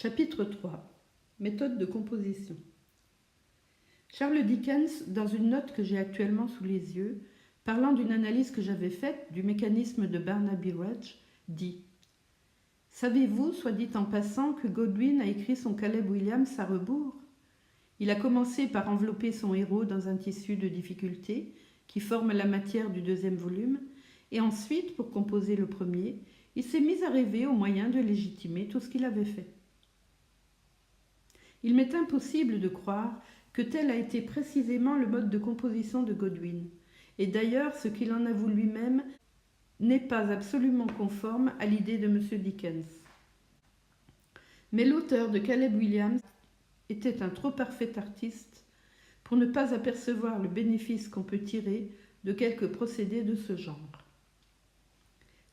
Chapitre 3. Méthode de composition. Charles Dickens, dans une note que j'ai actuellement sous les yeux, parlant d'une analyse que j'avais faite du mécanisme de Barnaby Rudge, dit « Savez-vous, soit dit en passant, que Godwin a écrit son Caleb Williams à rebours ? Il a commencé par envelopper son héros dans un tissu de difficulté qui forme la matière du deuxième volume, et ensuite, pour composer le premier, il s'est mis à rêver au moyen de légitimer tout ce qu'il avait fait. Il m'est impossible de croire que tel a été précisément le mode de composition de Godwin, et d'ailleurs ce qu'il en avoue lui-même n'est pas absolument conforme à l'idée de M. Dickens. Mais l'auteur de Caleb Williams était un trop parfait artiste pour ne pas apercevoir le bénéfice qu'on peut tirer de quelques procédés de ce genre.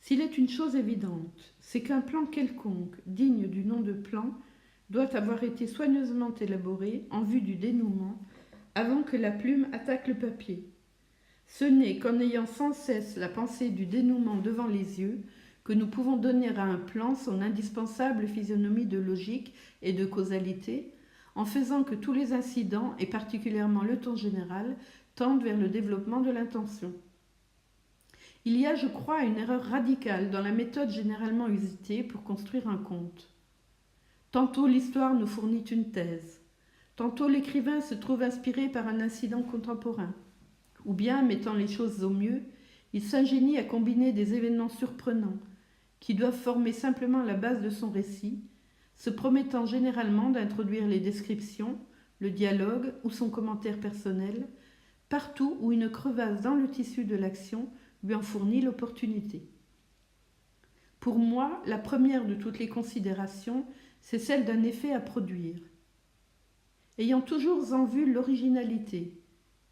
S'il est une chose évidente, c'est qu'un plan quelconque, digne du nom de plan, doit avoir été soigneusement élaboré en vue du dénouement avant que la plume attaque le papier. Ce n'est qu'en ayant sans cesse la pensée du dénouement devant les yeux que nous pouvons donner à un plan son indispensable physionomie de logique et de causalité, en faisant que tous les incidents, et particulièrement le ton général, tendent vers le développement de l'intention. Il y a, je crois, une erreur radicale dans la méthode généralement usitée pour construire un conte. Tantôt l'histoire nous fournit une thèse, tantôt l'écrivain se trouve inspiré par un incident contemporain, ou bien, mettant les choses au mieux, il s'ingénie à combiner des événements surprenants, qui doivent former simplement la base de son récit, se promettant généralement d'introduire les descriptions, le dialogue ou son commentaire personnel, partout où une crevasse dans le tissu de l'action lui en fournit l'opportunité. Pour moi, la première de toutes les considérations, c'est celle d'un effet à produire. Ayant toujours en vue l'originalité,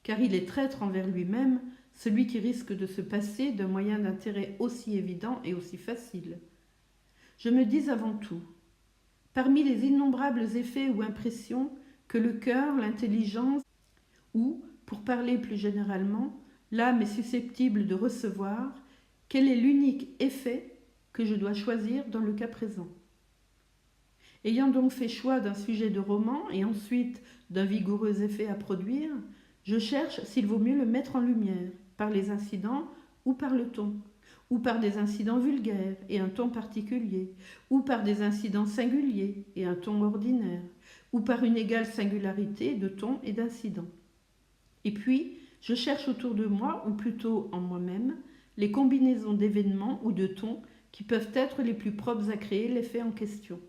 car il est traître envers lui-même, celui qui risque de se passer d'un moyen d'intérêt aussi évident et aussi facile. Je me dis avant tout, parmi les innombrables effets ou impressions que le cœur, l'intelligence ou, pour parler plus généralement, l'âme est susceptible de recevoir, quel est l'unique effet que je dois choisir dans le cas présent. Ayant donc fait choix d'un sujet de roman et ensuite d'un vigoureux effet à produire, je cherche s'il vaut mieux le mettre en lumière, par les incidents ou par le ton, ou par des incidents vulgaires et un ton particulier, ou par des incidents singuliers et un ton ordinaire, ou par une égale singularité de ton et d'incident. Et puis, je cherche autour de moi, ou plutôt en moi-même, les combinaisons d'événements ou de tons qui peuvent être les plus propres à créer l'effet en question.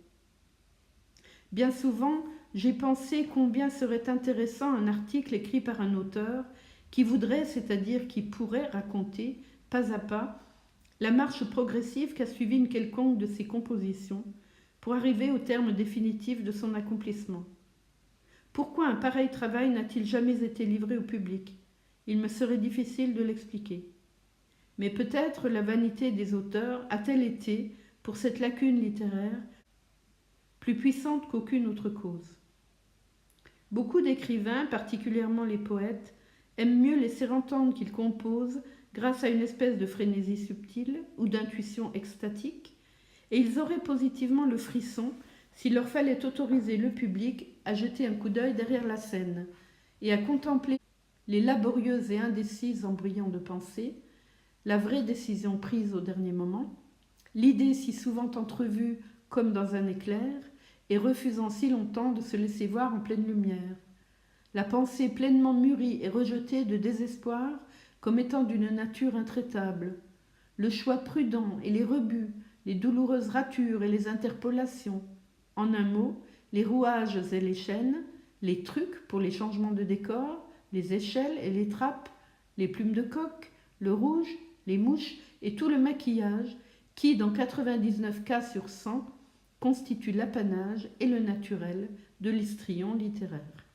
Bien souvent, j'ai pensé combien serait intéressant un article écrit par un auteur qui voudrait, c'est-à-dire qui pourrait raconter, pas à pas, la marche progressive qu'a suivie une quelconque de ses compositions pour arriver au terme définitif de son accomplissement. Pourquoi un pareil travail n'a-t-il jamais été livré au public ? Il me serait difficile de l'expliquer. Mais peut-être la vanité des auteurs a-t-elle été, pour cette lacune littéraire, plus puissante qu'aucune autre cause. Beaucoup d'écrivains, particulièrement les poètes, aiment mieux laisser entendre qu'ils composent grâce à une espèce de frénésie subtile ou d'intuition extatique, et ils auraient positivement le frisson s'il leur fallait autoriser le public à jeter un coup d'œil derrière la scène et à contempler les laborieuses et indécises embryons de pensée, la vraie décision prise au dernier moment, l'idée si souvent entrevue comme dans un éclair, et refusant si longtemps de se laisser voir en pleine lumière. La pensée pleinement mûrie et rejetée de désespoir comme étant d'une nature intraitable. Le choix prudent et les rebuts, les douloureuses ratures et les interpolations. En un mot, les rouages et les chaînes, les trucs pour les changements de décor, les échelles et les trappes, les plumes de coq, le rouge, les mouches et tout le maquillage qui, dans 99 cas sur 100, constitue l'apanage et le naturel de l'histrion littéraire.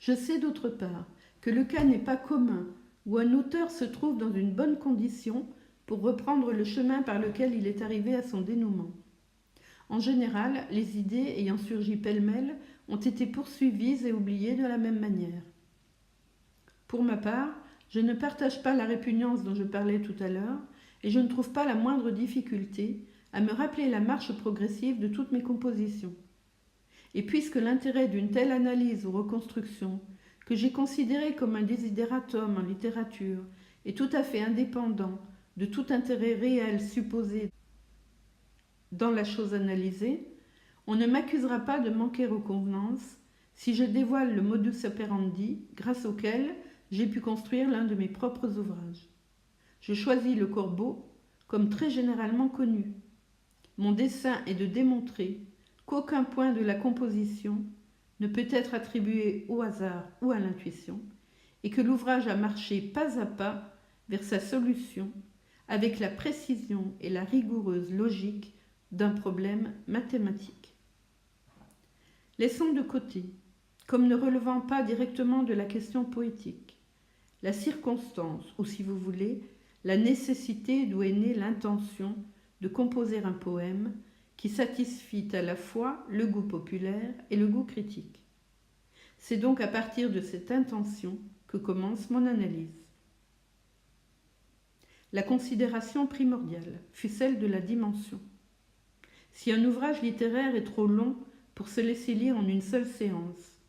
Je sais d'autre part que le cas n'est pas commun où un auteur se trouve dans une bonne condition pour reprendre le chemin par lequel il est arrivé à son dénouement. En général, les idées ayant surgi pêle-mêle ont été poursuivies et oubliées de la même manière. Pour ma part, je ne partage pas la répugnance dont je parlais tout à l'heure et je ne trouve pas la moindre difficulté à me rappeler la marche progressive de toutes mes compositions. Et puisque l'intérêt d'une telle analyse ou reconstruction, que j'ai considéré comme un desideratum en littérature, est tout à fait indépendant de tout intérêt réel supposé dans la chose analysée, on ne m'accusera pas de manquer aux convenances si je dévoile le modus operandi grâce auquel j'ai pu construire l'un de mes propres ouvrages. Je choisis le corbeau comme très généralement connu. Mon dessein est de démontrer qu'aucun point de la composition ne peut être attribué au hasard ou à l'intuition, et que l'ouvrage a marché pas à pas vers sa solution avec la précision et la rigoureuse logique d'un problème mathématique. Laissons de côté, comme ne relevant pas directement de la question poétique, la circonstance, ou si vous voulez, la nécessité d'où est née l'intention de composer un poème qui satisfit à la fois le goût populaire et le goût critique. C'est donc à partir de cette intention que commence mon analyse. La considération primordiale fut celle de la dimension. Si un ouvrage littéraire est trop long pour se laisser lire en une seule séance,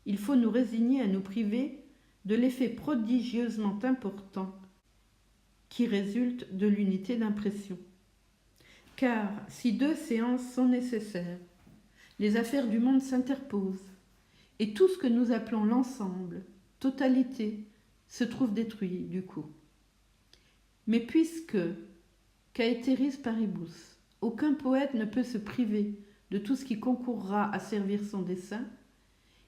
il faut nous résigner à nous priver de l'effet prodigieusement important qui résulte de l'unité d'impression. Car si 2 séances sont nécessaires, les affaires du monde s'interposent, et tout ce que nous appelons l'ensemble, totalité, se trouve détruit du coup. Mais puisque, caeteris paribus, aucun poète ne peut se priver de tout ce qui concourra à servir son dessein,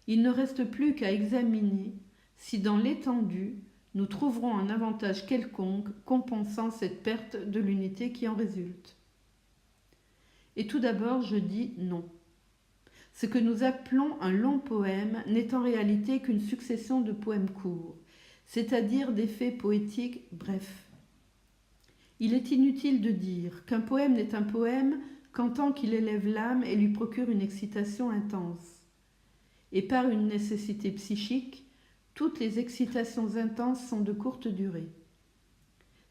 il ne reste plus qu'à examiner si dans l'étendue nous trouverons un avantage quelconque compensant cette perte de l'unité qui en résulte. Et tout d'abord, je dis non. Ce que nous appelons un long poème n'est en réalité qu'une succession de poèmes courts, c'est-à-dire d'effets poétiques brefs. Il est inutile de dire qu'un poème n'est un poème qu'en tant qu'il élève l'âme et lui procure une excitation intense. Et par une nécessité psychique, toutes les excitations intenses sont de courte durée.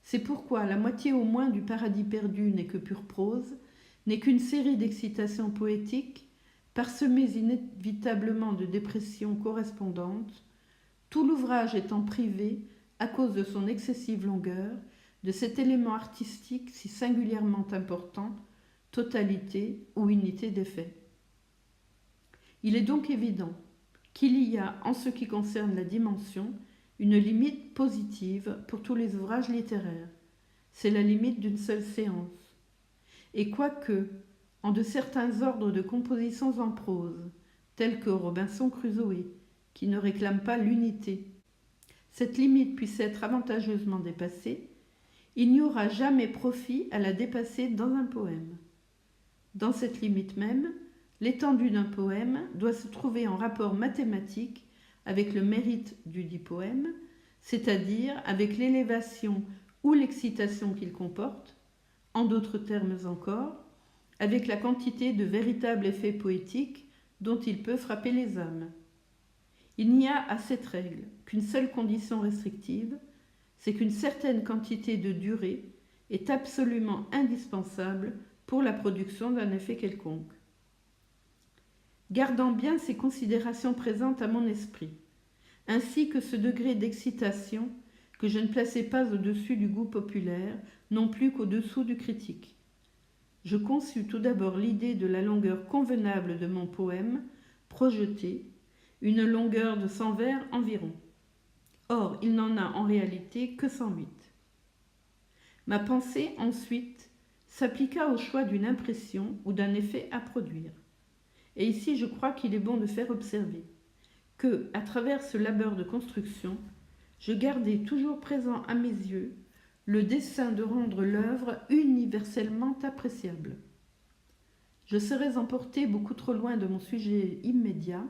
C'est pourquoi la moitié au moins du Paradis perdu n'est que pure prose, n'est qu'une série d'excitations poétiques, parsemées inévitablement de dépressions correspondantes, tout l'ouvrage étant privé, à cause de son excessive longueur, de cet élément artistique si singulièrement important, totalité ou unité d'effet. Il est donc évident qu'il y a, en ce qui concerne la dimension, une limite positive pour tous les ouvrages littéraires. C'est la limite d'une seule séance. Et quoique, en de certains ordres de compositions en prose, tels que Robinson Crusoé, qui ne réclament pas l'unité, cette limite puisse être avantageusement dépassée, il n'y aura jamais profit à la dépasser dans un poème. Dans cette limite même, l'étendue d'un poème doit se trouver en rapport mathématique avec le mérite du dit poème, c'est-à-dire avec l'élévation ou l'excitation qu'il comporte, en d'autres termes encore, avec la quantité de véritables effets poétiques dont il peut frapper les âmes. Il n'y a à cette règle qu'une seule condition restrictive, c'est qu'une certaine quantité de durée est absolument indispensable pour la production d'un effet quelconque. Gardant bien ces considérations présentes à mon esprit, ainsi que ce degré d'excitation que je ne plaçais pas au-dessus du goût populaire, non plus qu'au-dessous du critique, je conçus tout d'abord l'idée de la longueur convenable de mon poème, projeté, une longueur de 100 vers environ. Or, il n'en a en réalité que 108. Ma pensée, ensuite, s'appliqua au choix d'une impression ou d'un effet à produire. Et ici, je crois qu'il est bon de faire observer que, à travers ce labeur de construction, je gardais toujours présent à mes yeux le dessein de rendre l'œuvre universellement appréciable. Je serais emporté beaucoup trop loin de mon sujet immédiat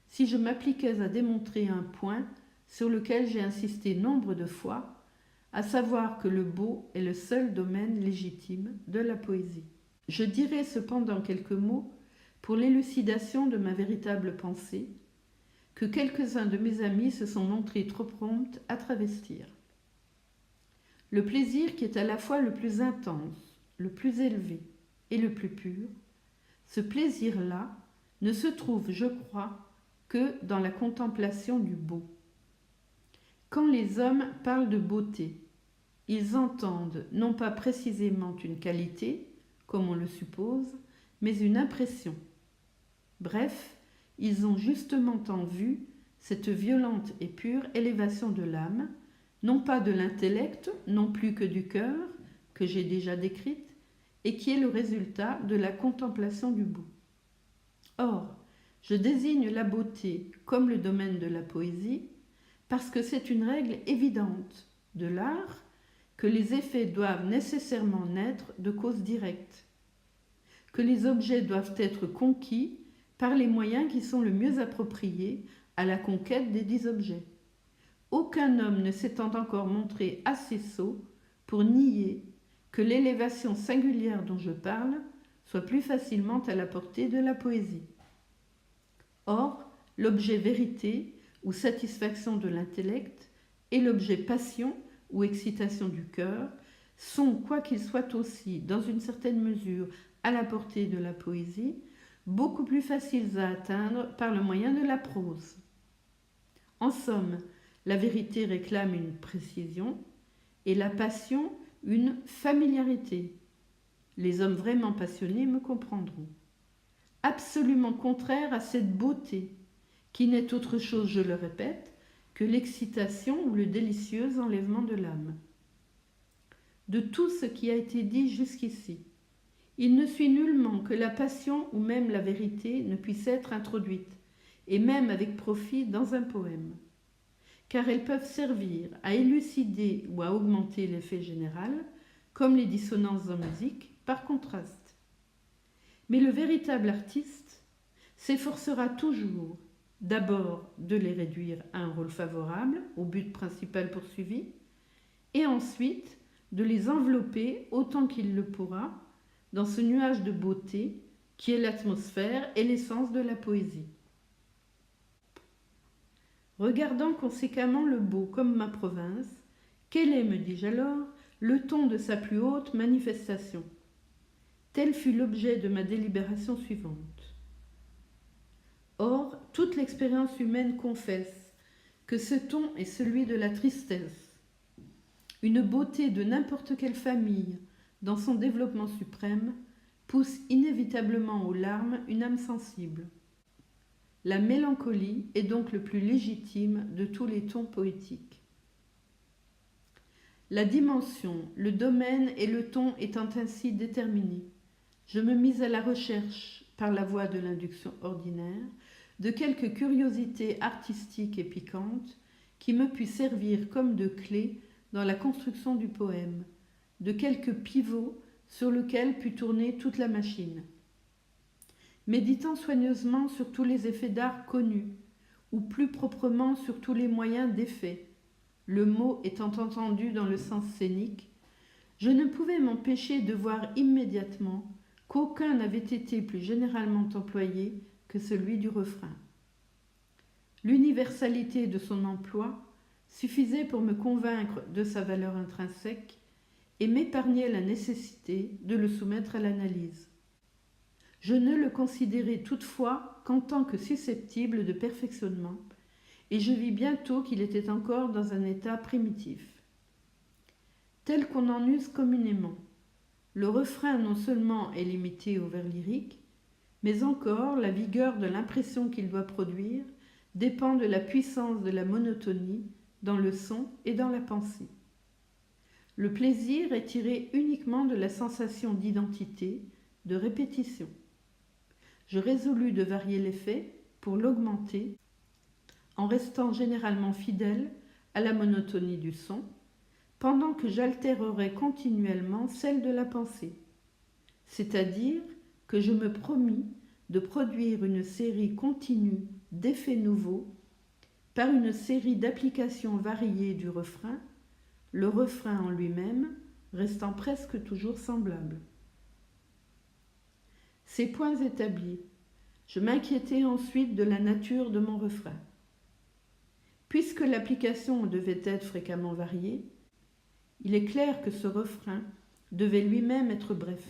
si je m'appliquais à démontrer un point sur lequel j'ai insisté nombre de fois, à savoir que le beau est le seul domaine légitime de la poésie. Je dirai cependant quelques mots pour l'élucidation de ma véritable pensée, que quelques-uns de mes amis se sont montrés trop prompts à travestir. Le plaisir qui est à la fois le plus intense, le plus élevé et le plus pur, ce plaisir-là ne se trouve, je crois, que dans la contemplation du beau. Quand les hommes parlent de beauté, ils entendent non pas précisément une qualité, comme on le suppose, mais une impression. Bref, ils ont justement en vue cette violente et pure élévation de l'âme, non pas de l'intellect, non plus que du cœur, que j'ai déjà décrite, et qui est le résultat de la contemplation du beau. Or, je désigne la beauté comme le domaine de la poésie, parce que c'est une règle évidente de l'art que les effets doivent nécessairement naître de causes directes, que les objets doivent être conquis par les moyens qui sont le mieux appropriés à la conquête des dits objets. Aucun homme ne s'étant encore montré assez sot pour nier que l'élévation singulière dont je parle soit plus facilement à la portée de la poésie. Or, l'objet vérité ou satisfaction de l'intellect et l'objet passion ou excitation du cœur sont, quoiqu'ils soient aussi, dans une certaine mesure, à la portée de la poésie, beaucoup plus faciles à atteindre par le moyen de la prose. En somme, la vérité réclame une précision et la passion une familiarité. Les hommes vraiment passionnés me comprendront. Absolument contraire à cette beauté, qui n'est autre chose, je le répète, que l'excitation ou le délicieux enlèvement de l'âme. De tout ce qui a été dit jusqu'ici, il ne suit nullement que la passion ou même la vérité ne puisse être introduite, et même avec profit, dans un poème, car elles peuvent servir à élucider ou à augmenter l'effet général, comme les dissonances en musique, par contraste. Mais le véritable artiste s'efforcera toujours d'abord de les réduire à un rôle favorable au but principal poursuivi, et ensuite de les envelopper autant qu'il le pourra dans ce nuage de beauté qui est l'atmosphère et l'essence de la poésie. Regardant conséquemment le beau comme ma province, quel est, me dis-je alors, le ton de sa plus haute manifestation? Tel fut l'objet de ma délibération suivante. Or, toute l'expérience humaine confesse que ce ton est celui de la tristesse. Une beauté de n'importe quelle famille, dans son développement suprême, pousse inévitablement aux larmes une âme sensible. La mélancolie est donc le plus légitime de tous les tons poétiques. La dimension, le domaine et le ton étant ainsi déterminés, je me mis à la recherche, par la voie de l'induction ordinaire, de quelques curiosités artistiques et piquantes qui me puissent servir comme de clé dans la construction du poème, de quelques pivots sur lesquels put tourner toute la machine. Méditant soigneusement sur tous les effets d'art connus, ou plus proprement sur tous les moyens d'effet, le mot étant entendu dans le sens scénique, je ne pouvais m'empêcher de voir immédiatement qu'aucun n'avait été plus généralement employé que celui du refrain. L'universalité de son emploi suffisait pour me convaincre de sa valeur intrinsèque et m'épargnait la nécessité de le soumettre à l'analyse. Je ne le considérais toutefois qu'en tant que susceptible de perfectionnement, et je vis bientôt qu'il était encore dans un état primitif. Tel qu'on en use communément, le refrain non seulement est limité au vers lyrique, mais encore la vigueur de l'impression qu'il doit produire dépend de la puissance de la monotonie dans le son et dans la pensée. Le plaisir est tiré uniquement de la sensation d'identité, de répétition. Je résolus de varier l'effet pour l'augmenter en restant généralement fidèle à la monotonie du son, pendant que j'altérerais continuellement celle de la pensée, c'est-à-dire que je me promis de produire une série continue d'effets nouveaux par une série d'applications variées du refrain, le refrain en lui-même restant presque toujours semblable. Ces points établis, je m'inquiétais ensuite de la nature de mon refrain. Puisque l'application devait être fréquemment variée, il est clair que ce refrain devait lui-même être bref,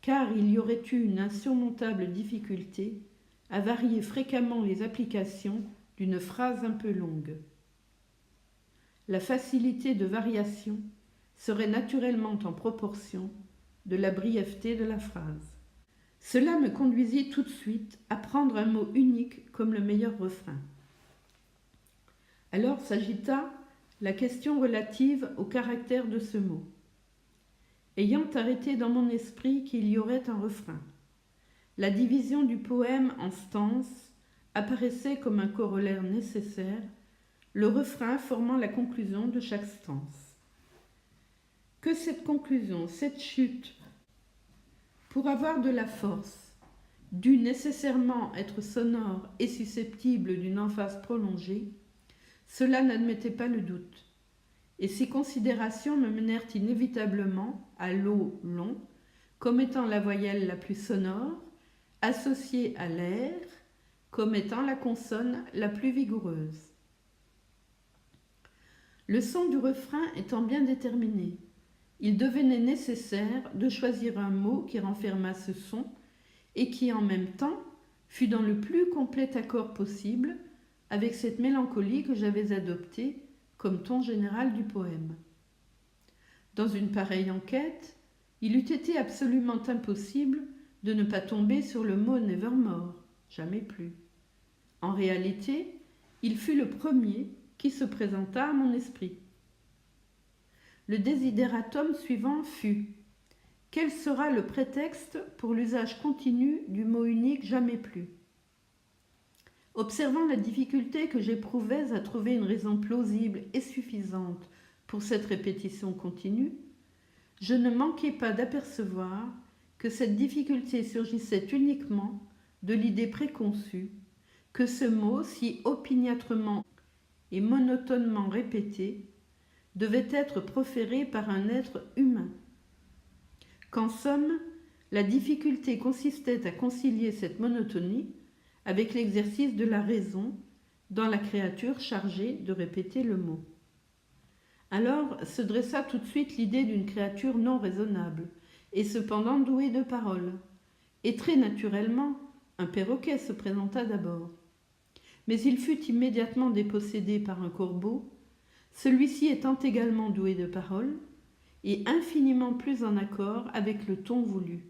car il y aurait eu une insurmontable difficulté à varier fréquemment les applications d'une phrase un peu longue. La facilité de variation serait naturellement en proportion de la brièveté de la phrase. Cela me conduisit tout de suite à prendre un mot unique comme le meilleur refrain. Alors s'agita la question relative au caractère de ce mot. Ayant arrêté dans mon esprit qu'il y aurait un refrain, la division du poème en stances apparaissait comme un corollaire nécessaire, le refrain formant la conclusion de chaque stance. Que cette conclusion, cette chute, pour avoir de la force, dut nécessairement être sonore et susceptible d'une emphase prolongée, cela n'admettait pas le doute, et ces considérations me menèrent inévitablement à l'o long, comme étant la voyelle la plus sonore, associée à l'air, comme étant la consonne la plus vigoureuse. Le son du refrain étant bien déterminé, il devenait nécessaire de choisir un mot qui renfermât ce son et qui en même temps fût dans le plus complet accord possible avec cette mélancolie que j'avais adoptée comme ton général du poème. Dans une pareille enquête, il eût été absolument impossible de ne pas tomber sur le mot nevermore, jamais plus. En réalité, il fut le premier qui se présenta à mon esprit. Le désidératum suivant fut: quel sera le prétexte pour l'usage continu du mot unique jamais plus? Observant la difficulté que j'éprouvais à trouver une raison plausible et suffisante pour cette répétition continue, je ne manquai pas d'apercevoir que cette difficulté surgissait uniquement de l'idée préconçue que ce mot, si opiniâtrement et monotonement répété, devait être proféré par un être humain. Qu'en somme, la difficulté consistait à concilier cette monotonie avec l'exercice de la raison dans la créature chargée de répéter le mot. Alors se dressa tout de suite l'idée d'une créature non raisonnable, et cependant douée de parole. Et très naturellement, un perroquet se présenta d'abord. Mais il fut immédiatement dépossédé par un corbeau, celui-ci étant également doué de parole, et infiniment plus en accord avec le ton voulu.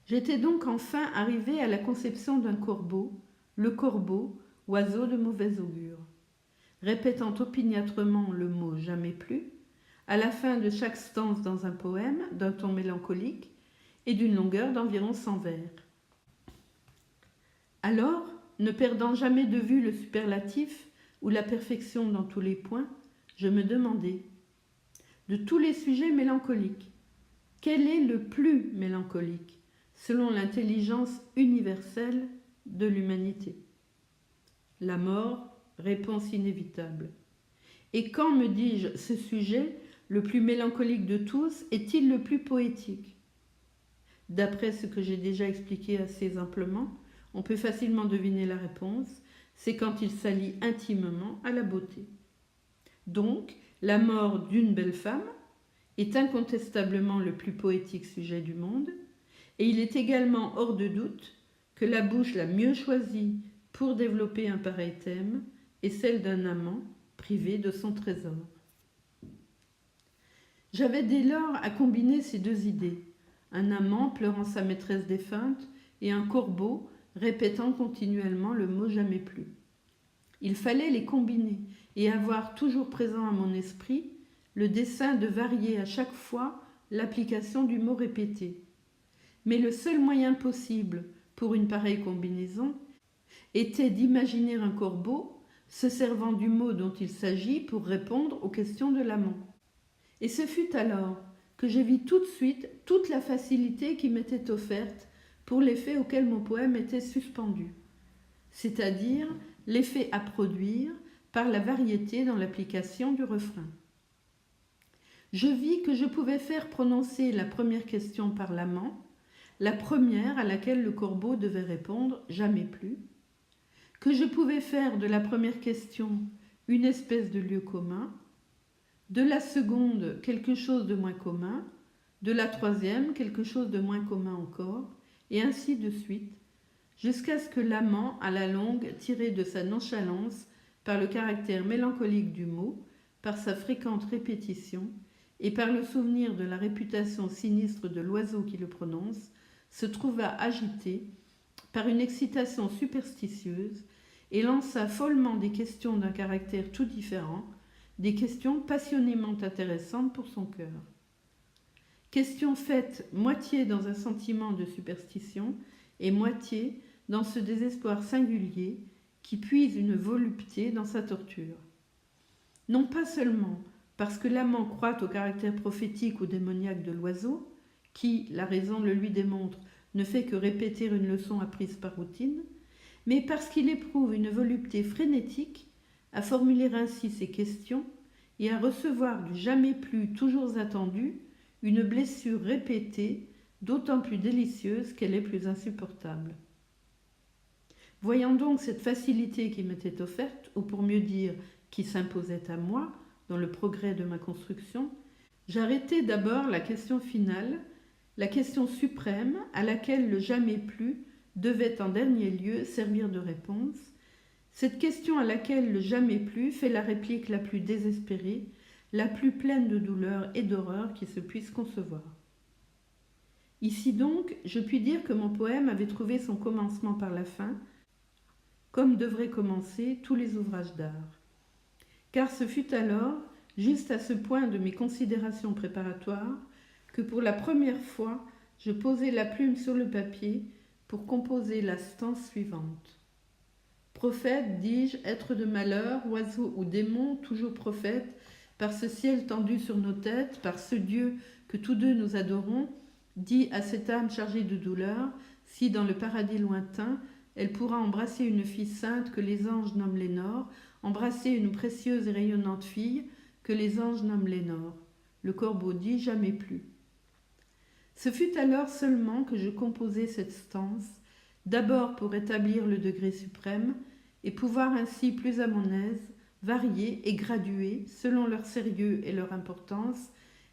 J'étais donc enfin arrivé à la conception d'un corbeau, le corbeau, oiseau de mauvais augure, répétant opiniâtrement le mot jamais plus, à la fin de chaque stance dans un poème d'un ton mélancolique et d'une longueur d'environ 100 vers. Alors, ne perdant jamais de vue le superlatif ou la perfection dans tous les points, je me demandais: de tous les sujets mélancoliques, quel est le plus mélancolique, selon l'intelligence universelle de l'humanité? La mort, réponse inévitable. Et quand, me dis-je, ce sujet, le plus mélancolique de tous, est-il le plus poétique? D'après ce que j'ai déjà expliqué assez amplement, on peut facilement deviner la réponse, c'est quand il s'allie intimement à la beauté. Donc, la mort d'une belle femme est incontestablement le plus poétique sujet du monde, et il est également hors de doute que la bouche la mieux choisie pour développer un pareil thème est celle d'un amant privé de son trésor. J'avais dès lors à combiner ces deux idées, un amant pleurant sa maîtresse défunte et un corbeau répétant continuellement le mot jamais plus. Il fallait les combiner et avoir toujours présent à mon esprit le dessein de varier à chaque fois l'application du mot répété. Mais le seul moyen possible pour une pareille combinaison était d'imaginer un corbeau se servant du mot dont il s'agit pour répondre aux questions de l'amant. Et ce fut alors que je vis tout de suite toute la facilité qui m'était offerte pour l'effet auquel mon poème était suspendu, c'est-à-dire l'effet à produire par la variété dans l'application du refrain. Je vis que je pouvais faire prononcer la première question par l'amant, la première à laquelle le corbeau devait répondre jamais plus, que je pouvais faire de la première question une espèce de lieu commun, de la seconde quelque chose de moins commun, de la troisième quelque chose de moins commun encore, et ainsi de suite, jusqu'à ce que l'amant, à la longue, tiré de sa nonchalance par le caractère mélancolique du mot, par sa fréquente répétition, et par le souvenir de la réputation sinistre de l'oiseau qui le prononce, se trouva agité par une excitation superstitieuse et lança follement des questions d'un caractère tout différent, des questions passionnément intéressantes pour son cœur. Questions faites moitié dans un sentiment de superstition et moitié dans ce désespoir singulier qui puise une volupté dans sa torture. Non pas seulement parce que l'amant croit au caractère prophétique ou démoniaque de l'oiseau, qui, la raison le lui démontre, ne fait que répéter une leçon apprise par routine, mais parce qu'il éprouve une volupté frénétique à formuler ainsi ses questions et à recevoir du jamais plus toujours attendu une blessure répétée, d'autant plus délicieuse qu'elle est plus insupportable. Voyant donc cette facilité qui m'était offerte, ou pour mieux dire, qui s'imposait à moi, dans le progrès de ma construction, j'arrêtai d'abord la question finale, la question suprême à laquelle le jamais plus devait en dernier lieu servir de réponse, cette question à laquelle le jamais plus fait la réplique la plus désespérée, la plus pleine de douleur et d'horreur qui se puisse concevoir. Ici donc, je puis dire que mon poème avait trouvé son commencement par la fin, comme devraient commencer tous les ouvrages d'art. Car ce fut alors, juste à ce point de mes considérations préparatoires, que pour la première fois, je posai la plume sur le papier pour composer la stance suivante. Prophète, dis-je, être de malheur, oiseau ou démon, toujours prophète, par ce ciel tendu sur nos têtes, par ce Dieu que tous deux nous adorons, dis à cette âme chargée de douleur, si dans le paradis lointain, elle pourra embrasser une fille sainte que les anges nomment Lénore, embrasser une précieuse et rayonnante fille que les anges nomment Lénore. Le corbeau dit jamais plus. Ce fut alors seulement que je composai cette stance, d'abord pour établir le degré suprême, et pouvoir ainsi plus à mon aise varier et graduer, selon leur sérieux et leur importance,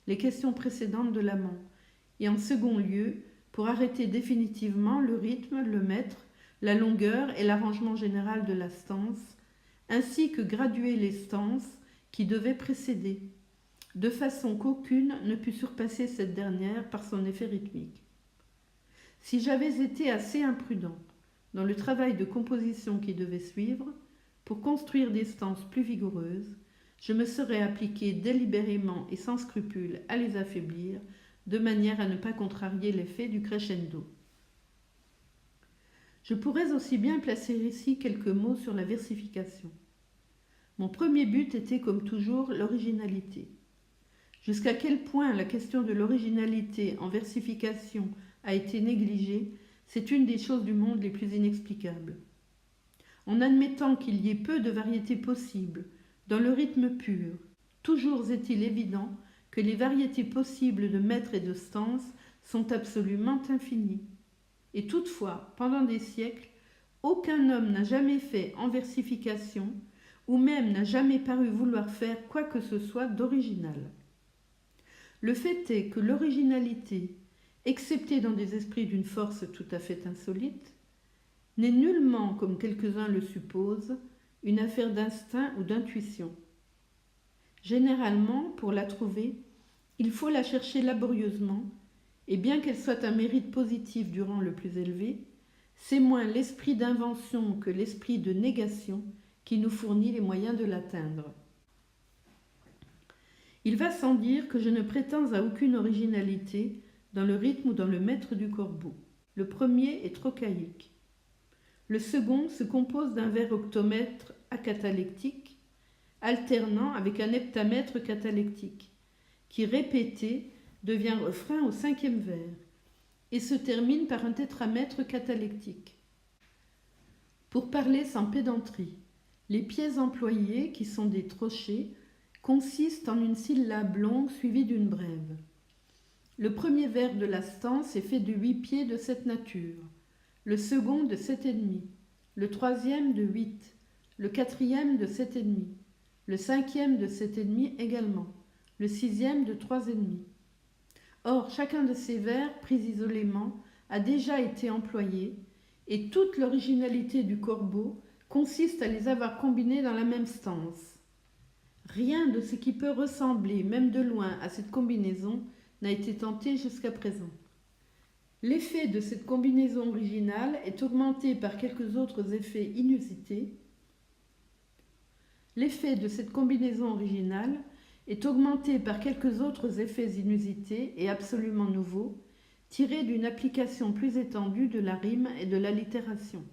les questions précédentes de l'amant, et en second lieu, pour arrêter définitivement le rythme, le mètre, la longueur et l'arrangement général de la stance, ainsi que graduer les stances qui devaient précéder, de façon qu'aucune ne pût surpasser cette dernière par son effet rythmique. Si j'avais été assez imprudent dans le travail de composition qui devait suivre, pour construire des stances plus vigoureuses, je me serais appliqué délibérément et sans scrupule à les affaiblir, de manière à ne pas contrarier l'effet du crescendo. Je pourrais aussi bien placer ici quelques mots sur la versification. Mon premier but était, comme toujours, l'originalité. Jusqu'à quel point la question de l'originalité en versification a été négligée, c'est une des choses du monde les plus inexplicables. En admettant qu'il y ait peu de variétés possibles dans le rythme pur, toujours est-il évident que les variétés possibles de mètres et de stances sont absolument infinies. Et toutefois, pendant des siècles, aucun homme n'a jamais fait en versification, ou même n'a jamais paru vouloir faire quoi que ce soit d'original. Le fait est que l'originalité, excepté dans des esprits d'une force tout à fait insolite, n'est nullement, comme quelques-uns le supposent, une affaire d'instinct ou d'intuition. Généralement, pour la trouver, il faut la chercher laborieusement, et bien qu'elle soit un mérite positif du rang le plus élevé, c'est moins l'esprit d'invention que l'esprit de négation qui nous fournit les moyens de l'atteindre. Il va sans dire que je ne prétends à aucune originalité dans le rythme ou dans le mètre du corbeau. Le premier est trocaïque. Le second se compose d'un vers octomètre acatalectique, alternant avec un heptamètre catalectique, qui répété devient refrain au cinquième vers, et se termine par un tétramètre catalectique. Pour parler sans pédanterie, les pièces employées, qui sont des trochées, consistent en une syllabe longue suivie d'une brève. Le premier vers de la stance est fait de 8 pieds de cette nature, le second de 7,5, le troisième de 8, le quatrième de 7,5, le cinquième de 7,5 également, le 6e de 3,5. Or, chacun de ces vers, pris isolément, a déjà été employé, et toute l'originalité du corbeau consiste à les avoir combinés dans la même stance. Rien de ce qui peut ressembler, même de loin, à cette combinaison n'a été tenté jusqu'à présent. L'effet de cette combinaison originale est augmenté par quelques autres effets inusités. L'effet de cette combinaison originale est augmenté par quelques autres effets inusités et absolument nouveaux, tirés d'une application plus étendue de la rime et de l'allitération.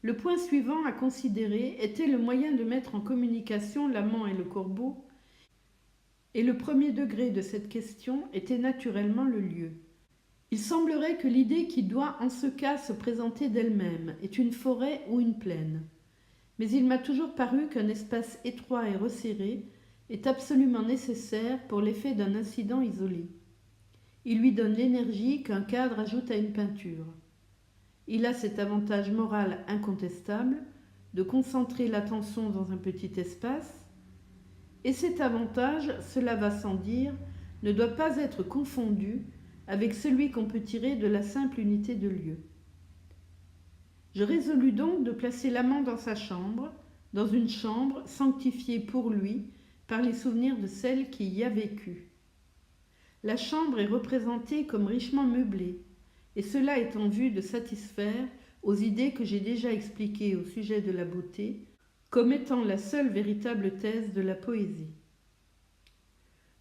Le point suivant à considérer était le moyen de mettre en communication l'amant et le corbeau, et le premier degré de cette question était naturellement le lieu. Il semblerait que l'idée qui doit en ce cas se présenter d'elle-même est une forêt ou une plaine. Mais il m'a toujours paru qu'un espace étroit et resserré est absolument nécessaire pour l'effet d'un incident isolé. Il lui donne l'énergie qu'un cadre ajoute à une peinture. Il a cet avantage moral incontestable de concentrer l'attention dans un petit espace, et cet avantage, cela va sans dire, ne doit pas être confondu avec celui qu'on peut tirer de la simple unité de lieu. Je résolus donc de placer l'amant dans sa chambre, dans une chambre sanctifiée pour lui par les souvenirs de celle qui y a vécu. La chambre est représentée comme richement meublée, et cela est en vue de satisfaire aux idées que j'ai déjà expliquées au sujet de la beauté, comme étant la seule véritable thèse de la poésie.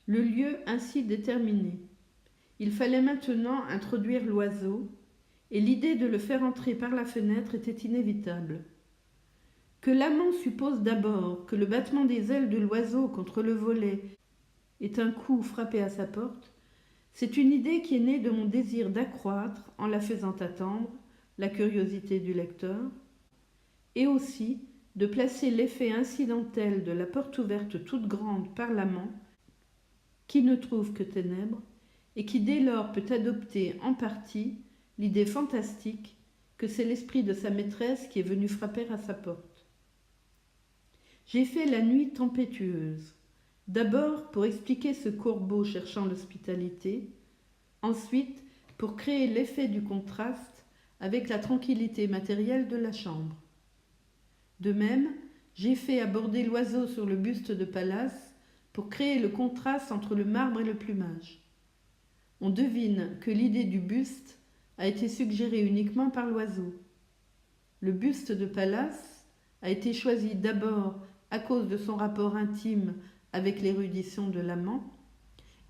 Le lieu ainsi déterminé, il fallait maintenant introduire l'oiseau, et l'idée de le faire entrer par la fenêtre était inévitable. Que l'amant suppose d'abord que le battement des ailes de l'oiseau contre le volet est un coup frappé à sa porte, c'est une idée qui est née de mon désir d'accroître, en la faisant attendre, la curiosité du lecteur, et aussi de placer l'effet incidentel de la porte ouverte toute grande par l'amant, qui ne trouve que ténèbres, et qui dès lors peut adopter en partie l'idée fantastique que c'est l'esprit de sa maîtresse qui est venu frapper à sa porte. J'ai fait la nuit tempétueuse, d'abord pour expliquer ce corbeau cherchant l'hospitalité, ensuite pour créer l'effet du contraste avec la tranquillité matérielle de la chambre. De même, j'ai fait aborder l'oiseau sur le buste de Pallas pour créer le contraste entre le marbre et le plumage. On devine que l'idée du buste a été suggérée uniquement par l'oiseau. Le buste de Pallas a été choisi d'abord à cause de son rapport intime avec l'érudition de l'amant,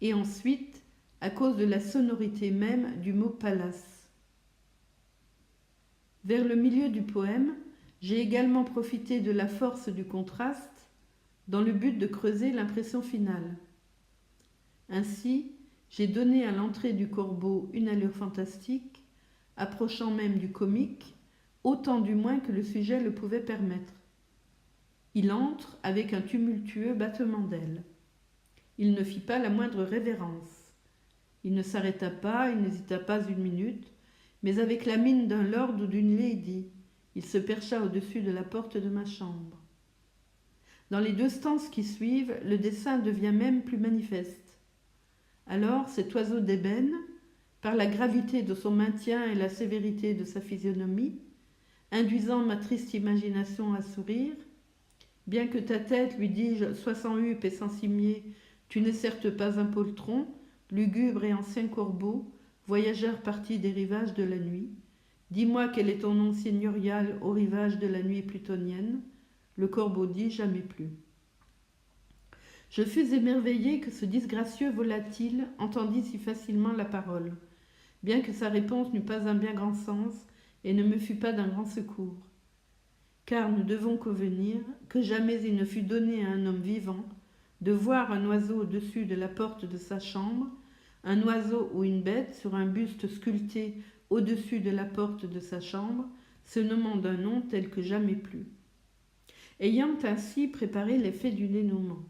et ensuite à cause de la sonorité même du mot Pallas. Vers le milieu du poème, j'ai également profité de la force du contraste dans le but de creuser l'impression finale. Ainsi, j'ai donné à l'entrée du corbeau une allure fantastique, approchant même du comique, autant du moins que le sujet le pouvait permettre. Il entre avec un tumultueux battement d'ailes. Il ne fit pas la moindre révérence. Il ne s'arrêta pas, il n'hésita pas une minute, mais avec la mine d'un lord ou d'une lady, il se percha au-dessus de la porte de ma chambre. Dans les 2 stances qui suivent, le dessin devient même plus manifeste. Alors cet oiseau d'ébène, par la gravité de son maintien et la sévérité de sa physionomie, induisant ma triste imagination à sourire, bien que ta tête, lui dis-je, soit sans huppe et sans cimier, tu n'es certes pas un poltron, lugubre et ancien corbeau, voyageur parti des rivages de la nuit. Dis-moi quel est ton nom seigneurial aux rivages de la nuit plutonienne. Le corbeau dit jamais plus. Je fus émerveillé que ce disgracieux volatile entendît si facilement la parole, bien que sa réponse n'eût pas un bien grand sens et ne me fût pas d'un grand secours. Car nous devons convenir que jamais il ne fut donné à un homme vivant de voir un oiseau au-dessus de la porte de sa chambre, un oiseau ou une bête sur un buste sculpté au-dessus de la porte de sa chambre, se nommant d'un nom tel que jamais plus. Ayant ainsi préparé l'effet du dénouement,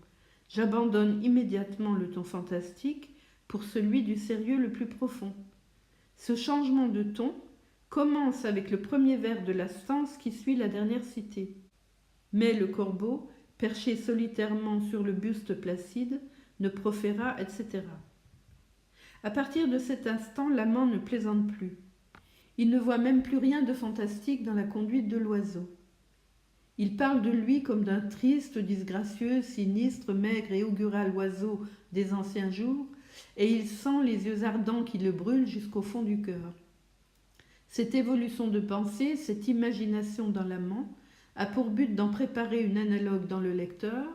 j'abandonne immédiatement le ton fantastique pour celui du sérieux le plus profond. Ce changement de ton commence avec le premier vers de la stance qui suit la dernière citée. Mais le corbeau perché solitairement sur le buste placide, ne proféra, etc. À partir de cet instant, l'amant ne plaisante plus. Il ne voit même plus rien de fantastique dans la conduite de l'oiseau. Il parle de lui comme d'un triste, disgracieux, sinistre, maigre et augural oiseau des anciens jours, et il sent les yeux ardents qui le brûlent jusqu'au fond du cœur. Cette évolution de pensée, cette imagination dans l'amant, a pour but d'en préparer une analogue dans le lecteur,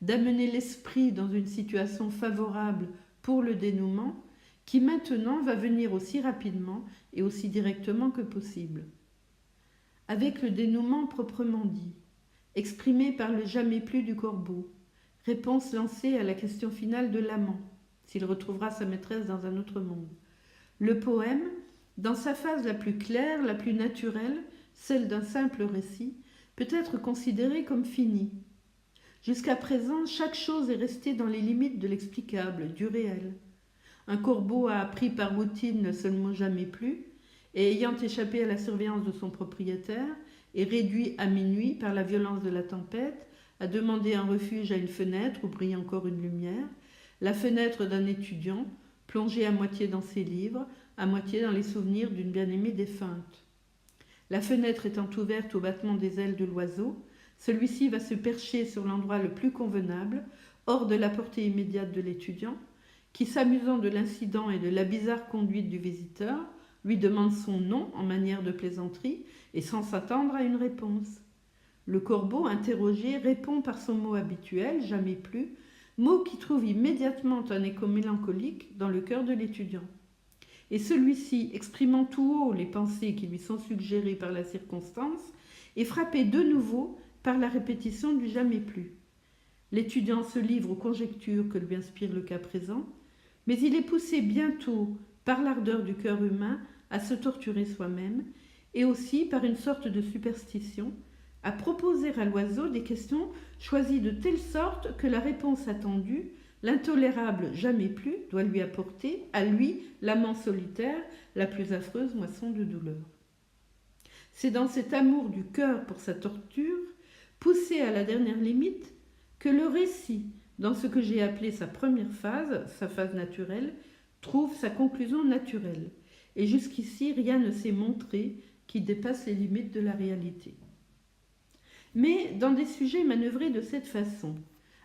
d'amener l'esprit dans une situation favorable pour le dénouement, qui maintenant va venir aussi rapidement et aussi directement que possible. Avec le dénouement proprement dit, exprimé par le jamais plus du corbeau, réponse lancée à la question finale de l'amant, s'il retrouvera sa maîtresse dans un autre monde. Le poème, dans sa phase la plus claire, la plus naturelle, celle d'un simple récit, peut être considéré comme fini. Jusqu'à présent, chaque chose est restée dans les limites de l'explicable, du réel. Un corbeau a appris par routine le seul mot jamais plus, et ayant échappé à la surveillance de son propriétaire, et réduit à minuit par la violence de la tempête, à demander un refuge à une fenêtre où brille encore une lumière, la fenêtre d'un étudiant, plongé à moitié dans ses livres, à moitié dans les souvenirs d'une bien-aimée défunte. La fenêtre étant ouverte au battement des ailes de l'oiseau, celui-ci va se percher sur l'endroit le plus convenable, hors de la portée immédiate de l'étudiant, qui, s'amusant de l'incident et de la bizarre conduite du visiteur, lui demande son nom en manière de plaisanterie et sans s'attendre à une réponse. Le corbeau, interrogé, répond par son mot habituel, jamais plus, mot qui trouve immédiatement un écho mélancolique dans le cœur de l'étudiant. Et celui-ci, exprimant tout haut les pensées qui lui sont suggérées par la circonstance, est frappé de nouveau par la répétition du jamais plus. L'étudiant se livre aux conjectures que lui inspire le cas présent, mais il est poussé bientôt par l'ardeur du cœur humain à se torturer soi-même, et aussi par une sorte de superstition, à proposer à l'oiseau des questions choisies de telle sorte que la réponse attendue, l'intolérable jamais plus, doit lui apporter, à lui, l'amant solitaire, la plus affreuse moisson de douleur. C'est dans cet amour du cœur pour sa torture, poussé à la dernière limite, que le récit, dans ce que j'ai appelé sa première phase, sa phase naturelle, trouve sa conclusion naturelle. Et jusqu'ici, rien ne s'est montré qui dépasse les limites de la réalité. Mais dans des sujets manœuvrés de cette façon,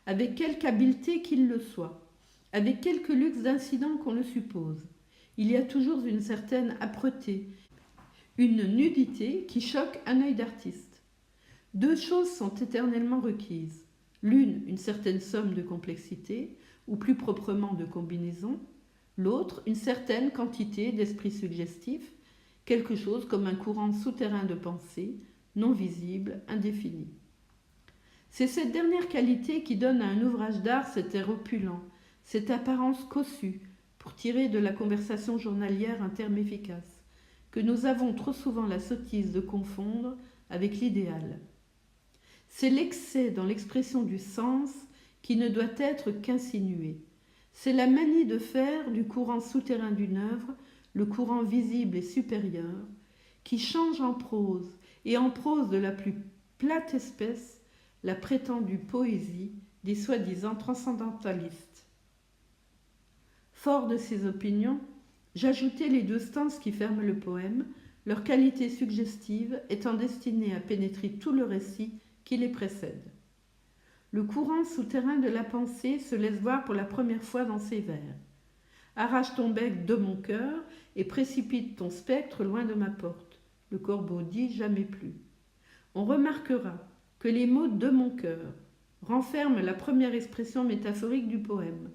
avec quelque habileté qu'il le soit, avec quelque luxe d'incident qu'on le suppose, il y a toujours une certaine âpreté, une nudité qui choque un œil d'artiste. Deux choses sont éternellement requises. L'une, une certaine somme de complexité, ou plus proprement de combinaison. L'autre, une certaine quantité d'esprit suggestif, quelque chose comme un courant souterrain de pensée, non visible, indéfini. C'est cette dernière qualité qui donne à un ouvrage d'art cet air opulent, cette apparence cossue, pour tirer de la conversation journalière un terme efficace, que nous avons trop souvent la sottise de confondre avec l'idéal. C'est l'excès dans l'expression du sens qui ne doit être qu'insinué. C'est la manie de faire du courant souterrain d'une œuvre le courant visible et supérieur, qui change en prose, et en prose de la plus plate espèce, la prétendue poésie des soi-disant transcendantalistes. Fort de ces opinions, j'ajoutais les deux stances qui ferment le poème, leur qualité suggestive étant destinée à pénétrer tout le récit qui les précède. Le courant souterrain de la pensée se laisse voir pour la première fois dans ces vers. Arrache ton bec de mon cœur et précipite ton spectre loin de ma porte. Le corbeau dit jamais plus. On remarquera que les mots de mon cœur renferment la première expression métaphorique du poème.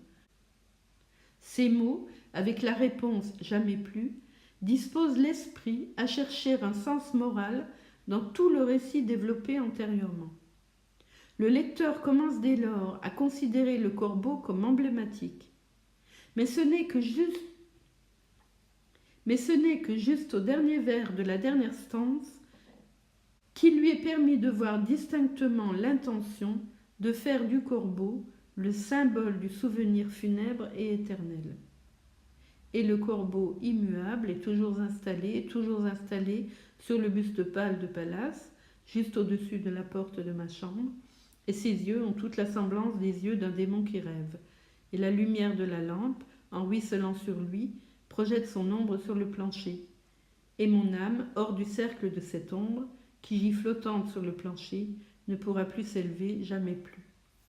Ces mots, avec la réponse jamais plus, disposent l'esprit à chercher un sens moral dans tout le récit développé antérieurement. Le lecteur commence dès lors à considérer le corbeau comme emblématique. Mais ce n'est que juste au dernier vers de la dernière stance qu'il lui est permis de voir distinctement l'intention de faire du corbeau le symbole du souvenir funèbre et éternel. Et le corbeau immuable est toujours installé sur le buste pâle de Pallas, juste au-dessus de la porte de ma chambre, et ses yeux ont toute la semblance des yeux d'un démon qui rêve, et la lumière de la lampe, en ruisselant sur lui, projette son ombre sur le plancher. Et mon âme, hors du cercle de cette ombre, qui gît flottante sur le plancher, ne pourra plus s'élever, jamais plus.